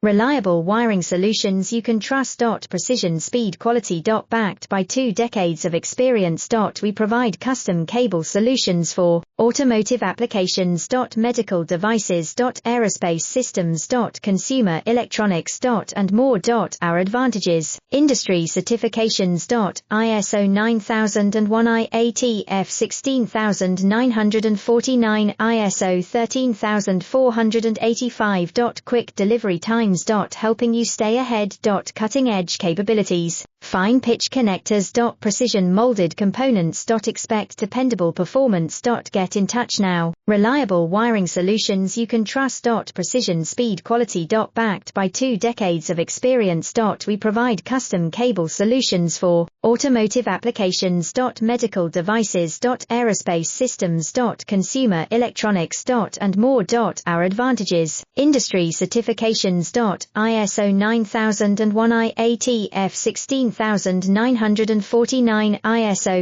Reliable wiring solutions you can trust. Precision, speed, quality. Backed by 2 decades of experience. We provide custom cable solutions for automotive applications. Medical devices. Aerospace systems. Consumer electronics. And more. Our advantages: industry certifications. ISO 9001 IATF 16949, ISO 13485. Quick delivery times. Helping you stay ahead. Cutting edge capabilities. Fine pitch connectors. Precision molded components. Expect dependable performance. Get in touch now. Reliable wiring solutions you can trust. Precision, speed, quality. Backed by 2 decades of experience. We provide custom cable solutions for automotive applications. Medical devices. Aerospace systems. Consumer electronics. And more. Our advantages: industry certifications. ISO 9001 IATF 16949, ISO